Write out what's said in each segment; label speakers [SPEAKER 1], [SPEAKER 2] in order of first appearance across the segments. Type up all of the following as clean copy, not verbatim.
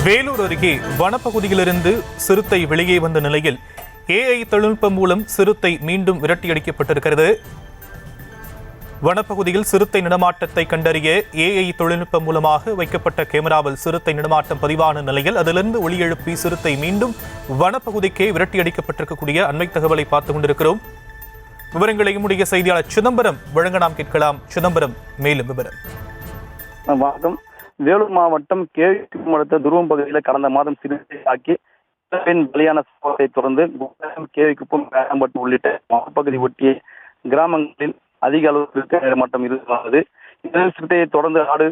[SPEAKER 1] வேலூர் அருகே வனப்பகுதியிலிருந்து சிறுத்தை வெளியே வந்த நிலையில் AI தொழில்நுட்பம் மூலம் சிறுத்தை மீண்டும் விரட்டியடிக்கப்பட்டிருக்கிறது. வனப்பகுதியில் சிறுத்தை நடமாட்டத்தை கண்டறிய AI தொழில்நுட்பம் மூலமாக வைக்கப்பட்ட கேமராவில் சிறுத்தை நடமாட்டம் பதிவான நிலையில் அதிலிருந்து ஒளி எழுப்பி சிறுத்தை மீண்டும் வனப்பகுதிக்கே விரட்டியடிக்கப்பட்டிருக்கக்கூடிய அண்மை தகவலை பார்த்துக் கொண்டிருக்கிறோம். விவரங்களை நம்முடைய செய்தியாளர் சிதம்பரம் வழங்க நாம் கேட்கலாம். சிதம்பரம், மேலும் விவரம்.
[SPEAKER 2] வணக்கம். வேலூர் மாவட்டம் கேவிக்குப்பம் அடுத்த துருவம் பகுதியில் கடந்த மாதம் சிறுத்தை தாக்கி பெண் பலியான சம்பவத்தை தொடர்ந்து கேவிக்குப்பம், வேளம்பட்டு உள்ளிட்ட வனப்பகுதி ஒட்டிய கிராமங்களில் அதிக அளவு சிறுத்தை நடமாட்டம் இருந்து வந்தது. இதில் சிறுத்தையை தொடர்ந்து ஆடு,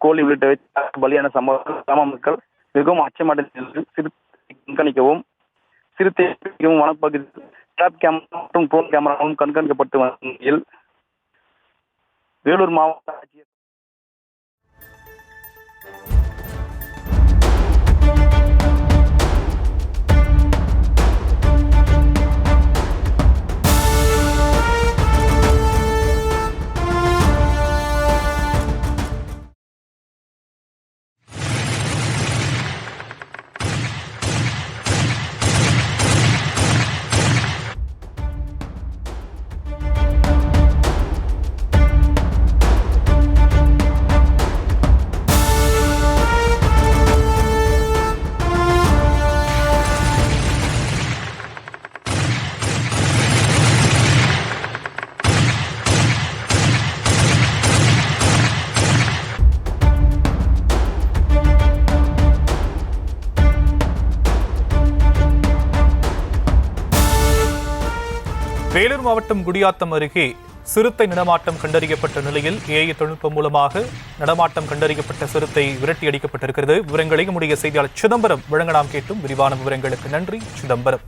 [SPEAKER 2] கோழி உள்ளிட்டவை பலியான சம்பவம் கிராம மக்கள் மிகவும் அச்சமடைந்த சிறுத்தை கண்காணிக்கவும் சிறுத்தை வனப்பகுதி டிராப் கேமரா மற்றும் ட்ரோன் கேமராவும் கண்காணிக்கப்பட்டு வந்த நிலையில் வேலூர் மாவட்ட ஆட்சியர்
[SPEAKER 1] வேலூர் மாவட்டம் குடியாத்தம் அருகே சிறுத்தை நடமாட்டம் கண்டறியப்பட்ட நிலையில் AI தொழில்நுட்பம் மூலமாக நடமாட்டம் கண்டறியப்பட்ட சிறுத்தை விரட்டி அடிக்கப்பட்டிருக்கிறது. விவரங்களை நம்முடைய செய்தியாளர் சிதம்பரம் வழங்க நாம் கேட்டும். விரிவான விவரங்களுக்கு நன்றி சிதம்பரம்.